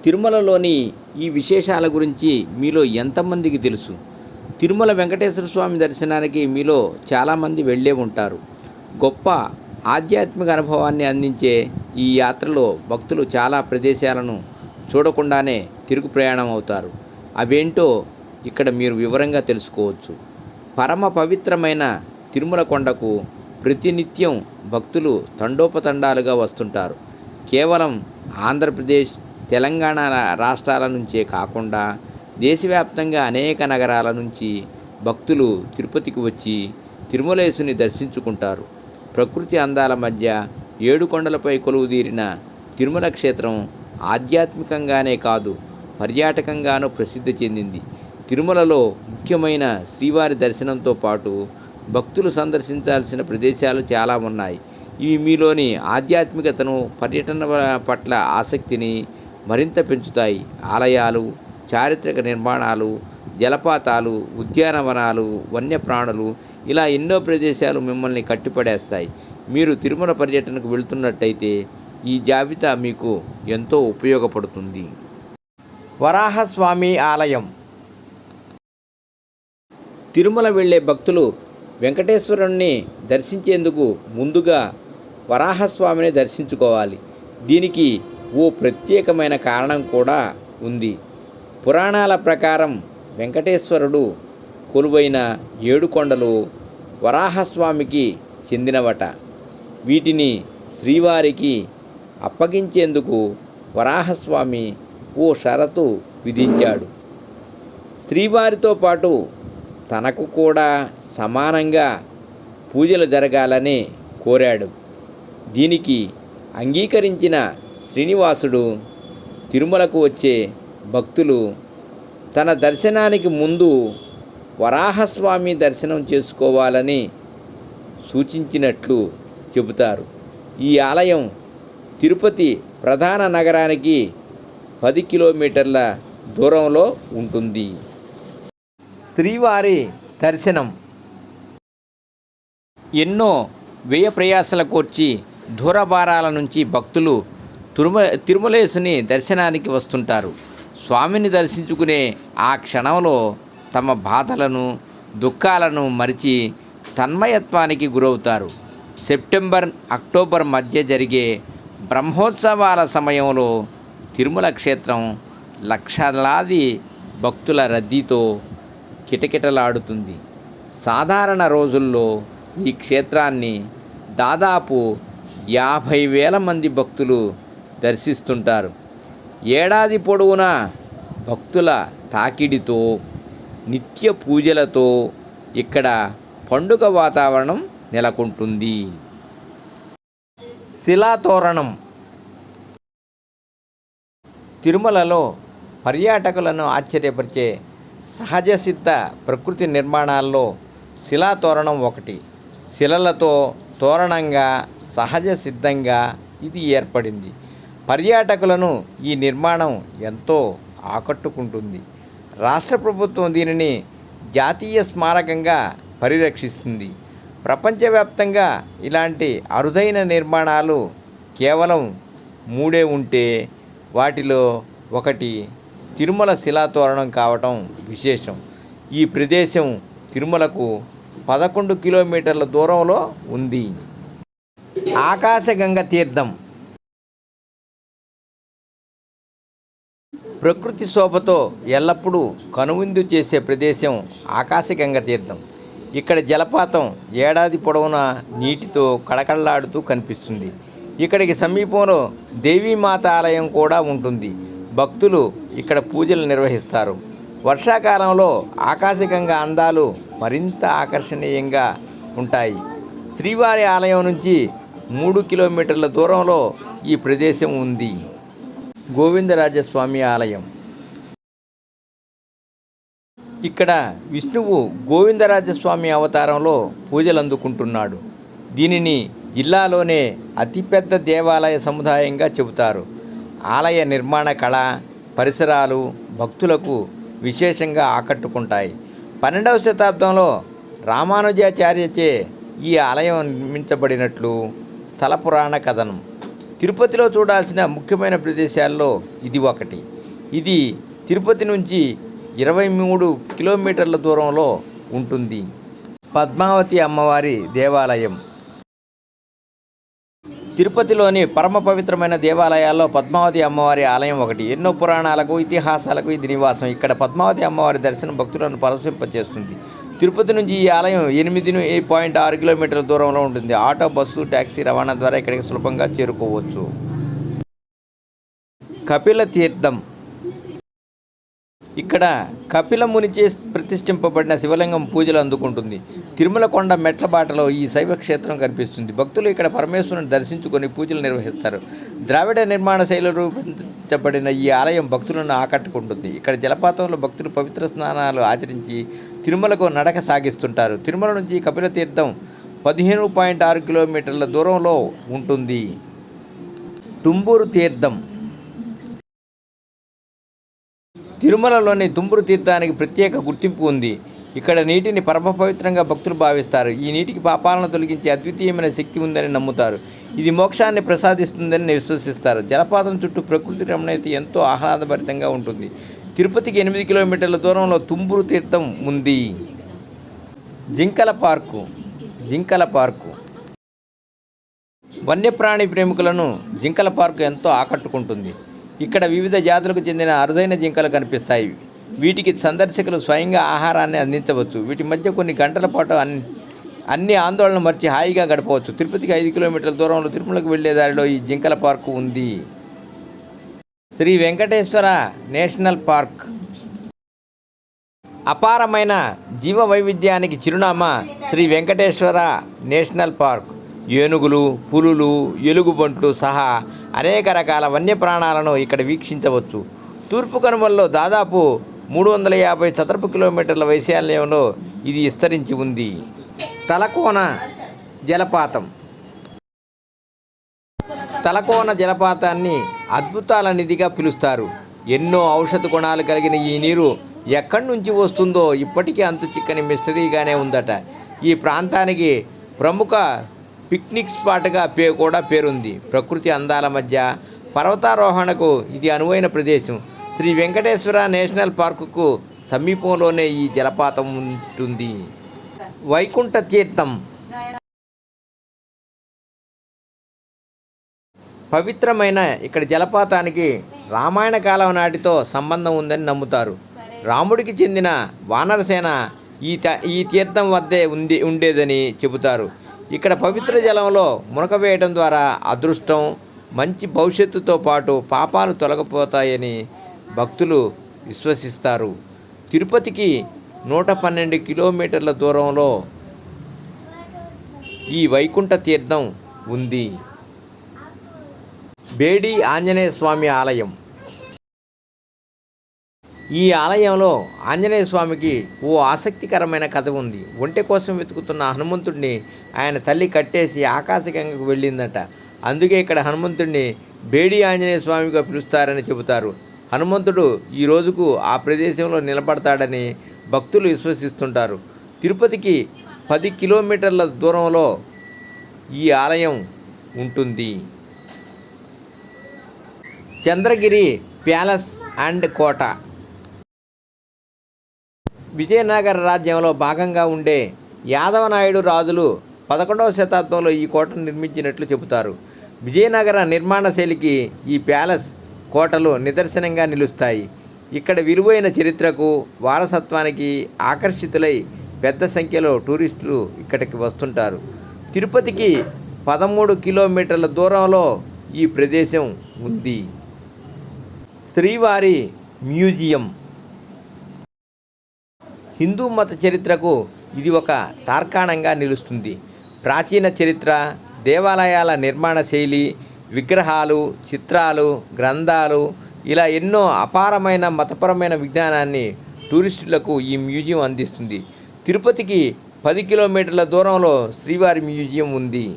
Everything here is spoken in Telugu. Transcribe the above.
తిరుమలలోని ఈ విశేషాల గురించి మీలో ఎంతమందికి తెలుసు? తిరుమల వెంకటేశ్వర స్వామి దర్శనానికి మీలో చాలామంది వెళ్ళే ఉంటారు. గొప్ప ఆధ్యాత్మిక అనుభవాన్ని అందించే ఈ యాత్రలో భక్తులు చాలా ప్రదేశాలను చూడకుండానే తిరుగు ప్రయాణం అవుతారు. అవేంటో ఇక్కడ మీరు వివరంగా తెలుసుకోవచ్చు. పరమ పవిత్రమైన తిరుమల కొండకు ప్రతినిత్యం భక్తులు తండోపతండాలుగా వస్తుంటారు. కేవలం ఆంధ్రప్రదేశ్, తెలంగాణ రాష్ట్రాల నుంచే కాకుండా దేశవ్యాప్తంగా అనేక నగరాల నుంచి భక్తులు తిరుపతికి వచ్చి తిరుమలేశుని దర్శించుకుంటారు. ప్రకృతి అందాల మధ్య 7 కొండలపై కొలువుదీరిన తిరుమల క్షేత్రం ఆధ్యాత్మికంగానే కాదు, పర్యాటకంగానూ ప్రసిద్ధి చెందింది. తిరుమలలో ముఖ్యమైన శ్రీవారి దర్శనంతో పాటు భక్తులు సందర్శించాల్సిన ప్రదేశాలు చాలా ఉన్నాయి. ఇవి మీలోని ఆధ్యాత్మికతను, పర్యటన పట్ల ఆసక్తిని మరింత పెంచుతాయి. ఆలయాలు, చారిత్రక నిర్మాణాలు, జలపాతాలు, ఉద్యానవనాలు, వన్యప్రాణులు, ఇలా ఎన్నో ప్రదేశాలు మిమ్మల్ని కట్టిపడేస్తాయి. మీరు తిరుమల పర్యటనకు వెళ్తున్నట్టయితే ఈ జాబితా మీకు ఎంతో ఉపయోగపడుతుంది. వరాహస్వామి ఆలయం. తిరుమల వెళ్ళే భక్తులు వెంకటేశ్వరుణ్ణి దర్శించేందుకు ముందుగా వరాహస్వామిని దర్శించుకోవాలి. దీనికి ఓ ప్రత్యేకమైన కారణం కూడా ఉంది. పురాణాల ప్రకారం వెంకటేశ్వరుడు కొలువైన 7 కొండలు వరాహస్వామికి చెందినవట. వీటిని శ్రీవారికి అప్పగించేందుకు వరాహస్వామి ఓ షరతు విధించాడు. శ్రీవారితో పాటు తనకు కూడా సమానంగా పూజలు జరగాలని కోరాడు. దీనికి అంగీకరించిన శ్రీనివాసుడు తిరుమలకు వచ్చే భక్తులు తన దర్శనానికి ముందు వరాహస్వామి దర్శనం చేసుకోవాలని సూచించినట్లు చెబుతారు. ఈ ఆలయం తిరుపతి ప్రధాన నగరానికి 10 కిలోమీటర్ల దూరంలో ఉంటుంది. శ్రీవారి దర్శనం. ఎన్నో వ్యయ ప్రయాసల కోర్చి దూరభారాల నుంచి భక్తులు తిరుమలేశుని దర్శనానికి వస్తుంటారు. స్వామిని దర్శించుకునే ఆ క్షణంలో తమ బాధలను, దుఃఖాలను మరిచి తన్మయత్వానికి గురవుతారు. సెప్టెంబర్, అక్టోబర్ మధ్య జరిగే బ్రహ్మోత్సవాల సమయంలో తిరుమల క్షేత్రం లక్షలాది భక్తుల రద్దీతో కిటకిటలాడుతుంది. సాధారణ రోజుల్లో ఈ క్షేత్రాన్ని దాదాపు 50,000 మంది భక్తులు దర్శిస్తుంటారు. ఏడాది పొడవునా భక్తుల తాకిడితో, నిత్య పూజలతో ఇక్కడ పండుగ వాతావరణం నెలకొంటుంది. శిలాతోరణం. తిరుమలలో పర్యాటకులను ఆశ్చర్యపరిచే సహజ సిద్ధ ప్రకృతి నిర్మాణాల్లో శిలాతోరణం ఒకటి. శిలలతో తోరణంగా సహజ సిద్ధంగా ఇది ఏర్పడింది. పర్యాటకులను ఈ నిర్మాణం ఎంతో ఆకట్టుకుంటుంది. రాష్ట్ర ప్రభుత్వం దీనిని జాతీయ స్మారకంగా పరిరక్షిస్తుంది. ప్రపంచవ్యాప్తంగా ఇలాంటి అరుదైన నిర్మాణాలు కేవలం 3 ఉంటే వాటిలో ఒకటి తిరుమల శిలాతోరణం కావటం విశేషం. ఈ ప్రదేశం తిరుమలకు 11 కిలోమీటర్ల దూరంలో ఉంది. ఆకాశగంగ తీర్థం. ప్రకృతి శోభతో ఎల్లప్పుడూ కనువిందు చేసే ప్రదేశం ఆకాశగంగ తీర్థం. ఇక్కడ జలపాతం ఏడాది పొడవునా నీటితో కళకళలాడుతూ కనిపిస్తుంది. ఇక్కడికి సమీపంలో దేవీమాత ఆలయం కూడా ఉంటుంది. భక్తులు ఇక్కడ పూజలు నిర్వహిస్తారు. వర్షాకాలంలో ఆకాశగంగ అందాలు మరింత ఆకర్షణీయంగా ఉంటాయి. శ్రీవారి ఆలయం నుంచి 3 కిలోమీటర్ల దూరంలో ఈ ప్రదేశం ఉంది. గోవిందరాజస్వామి ఆలయం. ఇక్కడ విష్ణువు గోవిందరాజస్వామి అవతారంలో పూజలు అందుకుంటున్నాడు. దీనిని జిల్లాలోనే అతిపెద్ద దేవాలయ సముదాయంగా చెబుతారు. ఆలయ నిర్మాణ కళ, పరిసరాలు భక్తులకు విశేషంగా ఆకట్టుకుంటాయి. 12వ శతాబ్దంలో రామానుజాచార్యచే ఈ ఆలయం నిర్మించబడినట్లు స్థల పురాణ కథనం. తిరుపతిలో చూడాల్సిన ముఖ్యమైన ప్రదేశాల్లో ఇది ఒకటి. ఇది తిరుపతి నుంచి 23 కిలోమీటర్ల దూరంలో ఉంటుంది. పద్మావతి అమ్మవారి దేవాలయం. తిరుపతిలోని పరమ పవిత్రమైన దేవాలయాల్లో పద్మావతి అమ్మవారి ఆలయం ఒకటి. ఎన్నో పురాణాలకు, ఇతిహాసాలకు ఇది నివాసం. ఇక్కడ పద్మావతి అమ్మవారి దర్శనం భక్తులను పరవశింపచేస్తుంది. తిరుపతి నుంచి ఈ ఆలయం 8.6 కిలోమీటర్ల దూరంలో ఉంటుంది. ఆటో, బస్సు, ట్యాక్సీ రవాణా ద్వారా ఇక్కడికి సులభంగా చేరుకోవచ్చు. కపిల తీర్థం. ఇక్కడ కపిల మునిచే ప్రతిష్ఠింపబడిన శివలింగం పూజలు అందుకుంటుంది. తిరుమల కొండ మెట్ల బాటలో ఈ శైవ క్షేత్రం కనిపిస్తుంది. భక్తులు ఇక్కడ పరమేశ్వరుని దర్శించుకొని పూజలు నిర్వహిస్తారు. ద్రావిడ నిర్మాణ శైలిలో రూపొందించబడిన ఈ ఆలయం భక్తులను ఆకట్టుకుంటుంది. ఇక్కడ జలపాతంలో భక్తులు పవిత్ర స్నానాలు ఆచరించి తిరుమలకు నడక సాగిస్తుంటారు. తిరుమల నుంచి కపిల తీర్థం 15.6 కిలోమీటర్ల దూరంలో ఉంటుంది. తుంబురు తీర్థం. తిరుమలలోని తుంబురు తీర్థానికి ప్రత్యేక గుర్తింపు ఉంది. ఇక్కడ నీటిని పరమ పవిత్రంగా భక్తులు భావిస్తారు. ఈ నీటికి పాపాలను తొలగించే అద్వితీయమైన శక్తి ఉందని నమ్ముతారు. ఇది మోక్షాన్ని ప్రసాదిస్తుందని విశ్వసిస్తారు. జలపాతం చుట్టూ ప్రకృతి రమణీయత ఎంతో ఆహ్లాదభరితంగా ఉంటుంది. తిరుపతికి 8 కిలోమీటర్ల దూరంలో తుంబురు తీర్థం ఉంది. జింకల పార్కు. వన్యప్రాణి ప్రేమికులను జింకల పార్కు ఎంతో ఆకట్టుకుంటుంది. ఇక్కడ వివిధ జాతులకు చెందిన అరుదైన జింకలు కనిపిస్తాయి. వీటికి సందర్శకులు స్వయంగా ఆహారాన్ని అందించవచ్చు. వీటి మధ్య కొన్ని గంటల పాటు అన్ని ఆందోళన మర్చి హాయిగా గడపవచ్చు. తిరుపతికి 5 కిలోమీటర్ల దూరంలో తిరుమలకు వెళ్లే దారిలో ఈ జింకల పార్కు ఉంది. Sri Venkateswara national park. అపారమైన జీవ వైవిధ్యానికి చిరునామా శ్రీ వెంకటేశ్వర నేషనల్ పార్క్. ఏనుగులు, పులులు, ఎలుగుబంట్లు సహా అనేక రకాల వన్యప్రాణాలను ఇక్కడ వీక్షించవచ్చు. తూర్పు కనుమల్లో దాదాపు 350 చదరపు కిలోమీటర్ల వైశాల్యంలో ఇది విస్తరించి ఉంది. తలకోన జలపాతాన్ని అద్భుతాల నిధిగా పిలుస్తారు. ఎన్నో ఔషధ గుణాలు కలిగిన ఈ నీరు ఎక్కడి నుంచి వస్తుందో ఇప్పటికీ అంతు చిక్కని మిస్టరీగానే ఉందట. ఈ ప్రాంతానికి ప్రముఖ పిక్నిక్ స్పాట్గా కూడా పేరుంది. ప్రకృతి అందాల మధ్య పర్వతారోహణకు ఇది అనువైన ప్రదేశం. శ్రీ వెంకటేశ్వర నేషనల్ పార్కుకు సమీపంలోనే ఈ జలపాతం ఉంటుంది. వైకుంఠ తీర్థం. పవిత్రమైన ఇక్కడ జలపాతానికి రామాయణ కాలం నాటితో సంబంధం ఉందని నమ్ముతారు. రాముడికి చెందిన వానరసేన ఈ తీర్థం వద్దే ఉండేదని చెబుతారు. ఇక్కడ పవిత్ర జలంలో మునకవేయడం ద్వారా అదృష్టం, మంచి భవిష్యత్తుతో పాటు పాపాలు తొలగిపోతాయని భక్తులు విశ్వసిస్తారు. తిరుపతికి 112 కిలోమీటర్ల దూరంలో ఈ వైకుంఠ తీర్థం ఉంది. బేడి ఆంజనేయ స్వామి ఆలయం. ఈ ఆలయంలో ఆంజనేయ స్వామికి ఓ ఆసక్తికరమైన కథ ఉంది. ఒంటె కోసం వెతుకుతున్న హనుమంతుడిని ఆయన తల్లి కట్టేసి ఆకాశగంగకు వెళ్ళిందట. అందుకే ఇక్కడ హనుమంతుడిని బేడి ఆంజనేయ స్వామిగా పిలుస్తారని చెబుతారు. హనుమంతుడు ఈ రోజుకు ఆ ప్రదేశంలో నిలబడతాడని భక్తులు విశ్వసిస్తుంటారు. తిరుపతికి 10 కిలోమీటర్ల దూరంలో ఈ ఆలయం ఉంటుంది. చంద్రగిరి ప్యాలెస్ అండ్ కోట. విజయనగర రాజ్యంలో భాగంగా ఉండే యాదవనాయుడు రాజులు 11వ శతాబ్దంలో ఈ కోటను నిర్మించినట్లు చెబుతారు. విజయనగర నిర్మాణ శైలికి ఈ ప్యాలెస్, కోటలు నిదర్శనంగా నిలుస్తాయి. ఇక్కడ విలువైన చరిత్రకు, వారసత్వానికి ఆకర్షితులై పెద్ద సంఖ్యలో టూరిస్టులు ఇక్కడికి వస్తుంటారు. తిరుపతికి 13 కిలోమీటర్ల దూరంలో ఈ ప్రదేశం ఉంది. శ్రీవారి మ్యూజియం. హిందూ మత చరిత్రకు ఇది ఒక తార్కాణంగా నిలుస్తుంది. ప్రాచీన చరిత్ర, దేవాలయాల నిర్మాణ శైలి, విగ్రహాలు, చిత్రాలు, గ్రంథాలు ఇలా ఎన్నో అపారమైన మతపరమైన విజ్ఞానాన్ని టూరిస్టులకు ఈ మ్యూజియం అందిస్తుంది. తిరుపతికి 10 కిలోమీటర్ల దూరంలో శ్రీవారి మ్యూజియం ఉంది.